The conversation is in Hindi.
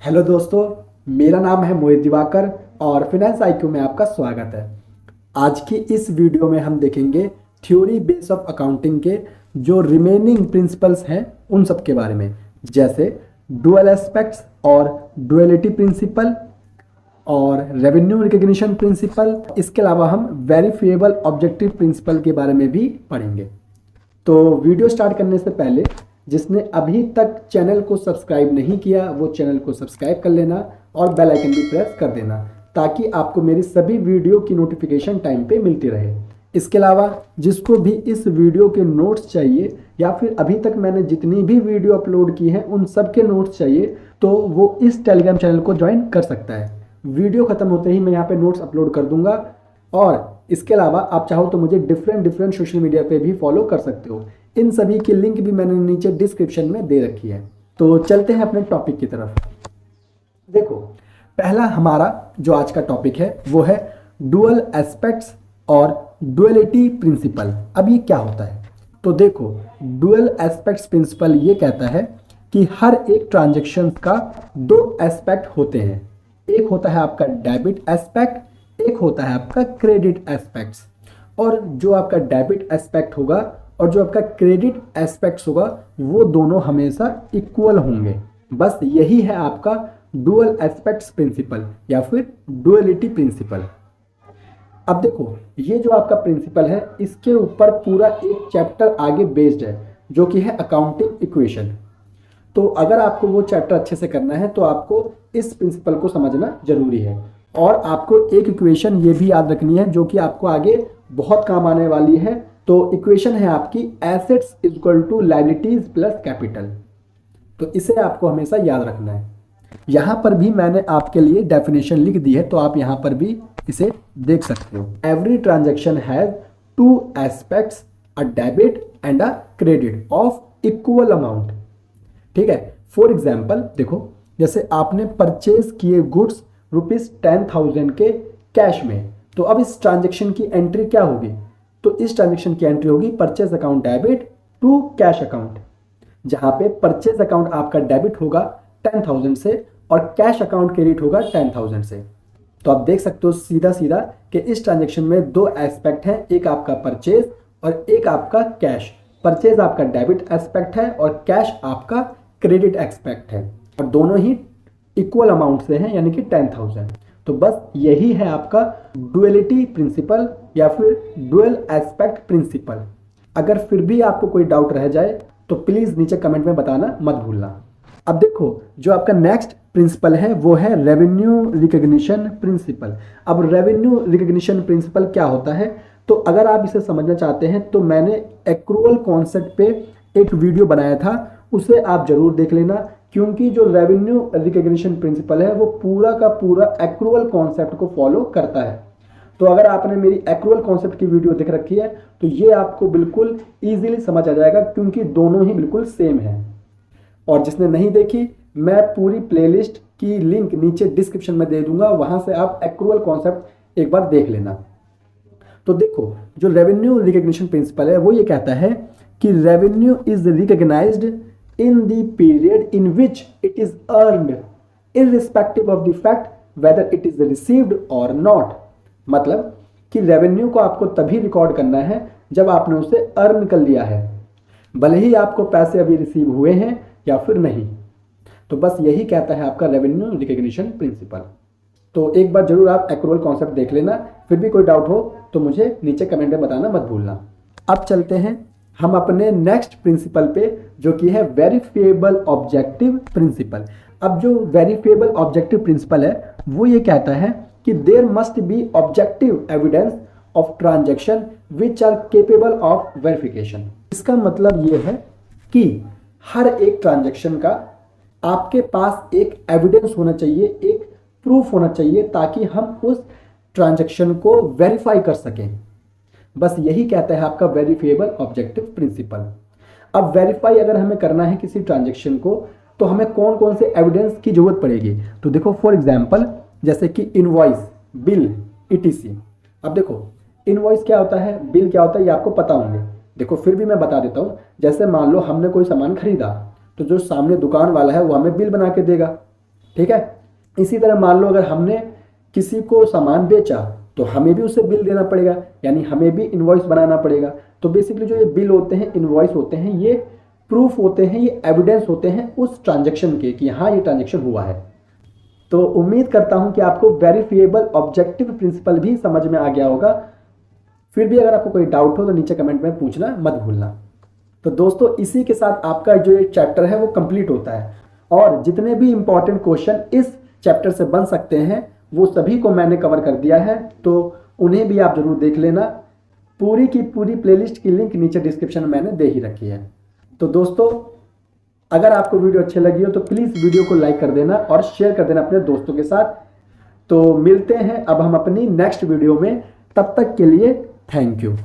हेलो दोस्तों, मेरा नाम है मोहित दिवाकर और फिनेंस आईक्यू में आपका स्वागत है। आज की इस वीडियो में हम देखेंगे थ्योरी बेस ऑफ अकाउंटिंग के जो रिमेनिंग प्रिंसिपल्स हैं उन सब के बारे में, जैसे डुअल एस्पेक्ट्स और डुअलिटी प्रिंसिपल और रेवेन्यू रिकग्निशन प्रिंसिपल। इसके अलावा हम वेरिफिएबल ऑब्जेक्टिव प्रिंसिपल के बारे में भी पढ़ेंगे। तो वीडियो स्टार्ट करने से पहले जिसने अभी तक चैनल को सब्सक्राइब नहीं किया वो चैनल को सब्सक्राइब कर लेना और बेल आइकन भी प्रेस कर देना ताकि आपको मेरी सभी वीडियो की नोटिफिकेशन टाइम पे मिलती रहे। इसके अलावा जिसको भी इस वीडियो के नोट्स चाहिए या फिर अभी तक मैंने जितनी भी वीडियो अपलोड की हैं उन सब के नोट्स चाहिए तो वो इस टेलीग्राम चैनल को ज्वाइन कर सकता है। वीडियो खत्म होते ही मैं यहाँ पे नोट्स अपलोड कर दूंगा और इसके अलावा आप चाहो तो मुझे डिफरेंट सोशल मीडिया पे भी फॉलो कर सकते हो। इन सभी की लिंक भी मैंने नीचे डिस्क्रिप्शन में दे रखी है। तो चलते हैं अपने टॉपिक की तरफ। देखो, पहला हमारा जो आज का टॉपिक है वो है डुअल एस्पेक्ट्स और डुअलिटी प्रिंसिपल। अब ये क्या होता है? तो देखो, डुअल एस्पेक्ट्स प्रिंसिपल ये कहता है कि हर एक ट्रांजैक्शन का दो एस्पेक्ट होते हैं। एक होता है आपका डेबिट एस्पेक्ट, एक होता है आपका क्रेडिट एस्पेक्ट्स। और जो आपका डेबिट एस्पेक्ट होगा और जो आपका क्रेडिट एस्पेक्ट्स होगा वो दोनों हमेशा इक्वल होंगे। बस यही है आपका डुअल एस्पेक्ट्स प्रिंसिपल या फिर डुअलिटी प्रिंसिपल। अब देखो, ये जो आपका प्रिंसिपल है इसके ऊपर पूरा एक चैप्टर आगे बेस्ड है जो कि है अकाउंटिंग इक्वेशन। तो अगर आपको वो चैप्टर अच्छे से करना है तो आपको इस प्रिंसिपल को समझना जरूरी है। और आपको एक इक्वेशन ये भी याद रखनी है जो कि आपको आगे बहुत काम आने वाली है। तो इक्वेशन है आपकी assets equal to liabilities plus capital. तो इसे आपको हमेशा याद रखना है। यहाँ पर भी मैंने आपके लिए डेफिनेशन लिख दी है तो आप यहाँ पर भी इसे देख सकते हो। Every transaction has two aspects, a debit and a credit of equal amount. ठीक है, फॉर एग्जाम्पल देखो, जैसे आपने परचेज किए गुड्स ₹10,000 के कैश में, तो अब इस ट्रांजेक्शन की एंट्री क्या होगी? तो इस ट्रांजेक्शन की एंट्री होगी purchase account debit to cash account, जहां पे परचेज अकाउंट आपका डेबिट होगा 10,000 से और कैश अकाउंट क्रेडिट होगा 10,000 से। तो आप देख सकते हो सीधा सीधा कि इस ट्रांजेक्शन में दो एस्पेक्ट हैं, एक आपका परचेज और एक आपका कैश। परचेज आपका डेबिट एस्पेक्ट है और कैश आपका क्रेडिट एस्पेक्ट है और दोनों ही इक्वल अमाउंट से हैं, यानी कि 10,000। तो बस यही है आपका डुअलिटी प्रिंसिपल या फिर डुअल एस्पेक्ट प्रिंसिपल। अगर फिर भी आपको कोई डाउट रह जाए तो प्लीज नीचे कमेंट में बताना मत भूलना। अब देखो, जो आपका नेक्स्ट प्रिंसिपल है वो है रेवेन्यू रिकग्निशन प्रिंसिपल। अब रेवेन्यू रिकग्निशन प्रिंसिपल क्या होता है? तो अगर आप इसे समझना चाहते हैं तो मैंने एक्रूअल कॉन्सेप्ट पे एक वीडियो बनाया था, उसे आप जरूर देख लेना, क्योंकि जो रेवेन्यू रिकग्निशन प्रिंसिपल है वो पूरा का पूरा एक्रूअल कॉन्सेप्ट को फॉलो करता है। तो अगर आपने मेरी एक्रूअल कॉन्सेप्ट की वीडियो देख रखी है तो ये आपको बिल्कुल इजीली समझ आ जाएगा, क्योंकि दोनों ही बिल्कुल सेम है। और जिसने नहीं देखी, मैं पूरी प्लेलिस्ट की लिंक नीचे डिस्क्रिप्शन में दे दूंगा, वहां से आप एक्रूअल कॉन्सेप्ट एक बार देख लेना। तो देखो, जो रेवेन्यू रिकग्निशन प्रिंसिपल है वो ये कहता है कि revenue is recognised in the period in which it is earned irrespective of the fact whether it is received or not। मतलब कि रेवेन्यू को आपको तभी रिकॉर्ड करना है जब आपने उसे अर्न कर लिया है, भले ही आपको पैसे अभी रिसीव हुए हैं या फिर नहीं। तो बस यही कहता है आपका रेवेन्यू रिकग्निशन प्रिंसिपल। तो एक बार जरूर आप एक्रूअल कॉन्सेप्ट देख लेना, फिर भी कोई डाउट हो तो मुझे नीचे कमेंट में बताना मत भूलना। अब चलते हैं हम अपने नेक्स्ट प्रिंसिपल पे जो कि है वेरिफिएबल ऑब्जेक्टिव प्रिंसिपल। अब जो वेरिफिएबल ऑब्जेक्टिव प्रिंसिपल है वो ये कहता है कि there must be objective evidence of transaction which are capable of verification. इसका मतलब ये है कि हर एक ट्रांजैक्शन का आपके पास एक एविडेंस होना चाहिए, एक प्रूफ होना चाहिए, ताकि हम उस ट्रांजैक्शन को वेरीफाई कर सकें। बस यही कहता है आपका वेरिफिएबल ऑब्जेक्टिव प्रिंसिपल। अब वेरीफाई अगर हमें करना है किसी ट्रांजैक्शन को तो हमें कौन कौन से एविडेंस की जरूरत पड़ेगी? तो देखो, फॉर एग्जांपल जैसे कि इनवॉइस, बिल, ईटीसी। अब देखो, इनवॉइस क्या होता है, बिल क्या होता है, ये आपको पता होंगे। देखो फिर भी मैं बता देता हूँ। जैसे मान लो हमने कोई सामान खरीदा तो जो सामने दुकान वाला है वो हमें बिल बना के देगा, ठीक है। इसी तरह मान लो अगर हमने किसी को सामान बेचा तो हमें भी उसे बिल देना पड़ेगा, यानी हमें भी इनवॉइस बनाना पड़ेगा। तो बेसिकली जो ये बिल होते हैं, इनवॉइस होते हैं, ये प्रूफ होते हैं, ये एविडेंस होते हैं उस ट्रांजैक्शन के कि हाँ ये ट्रांजैक्शन हुआ है। तो उम्मीद करता हूं कि आपको वेरीफिएबल ऑब्जेक्टिव प्रिंसिपल भी समझ में आ गया होगा। फिर भी अगर आपको कोई डाउट हो तो नीचे कमेंट में पूछना मत भूलना। तो दोस्तों इसी के साथ आपका जो ये चैप्टर है वो कंप्लीट होता है, और जितने भी इंपॉर्टेंट क्वेश्चन इस चैप्टर से बन सकते हैं वो सभी को मैंने कवर कर दिया है, तो उन्हें भी आप जरूर देख लेना। पूरी की पूरी प्लेलिस्ट की लिंक नीचे डिस्क्रिप्शन में मैंने दे ही रखी है। तो दोस्तों अगर आपको वीडियो अच्छी लगी हो तो प्लीज़ वीडियो को लाइक कर देना और शेयर कर देना अपने दोस्तों के साथ। तो मिलते हैं अब हम अपनी नेक्स्ट वीडियो में, तब तक के लिए थैंक यू।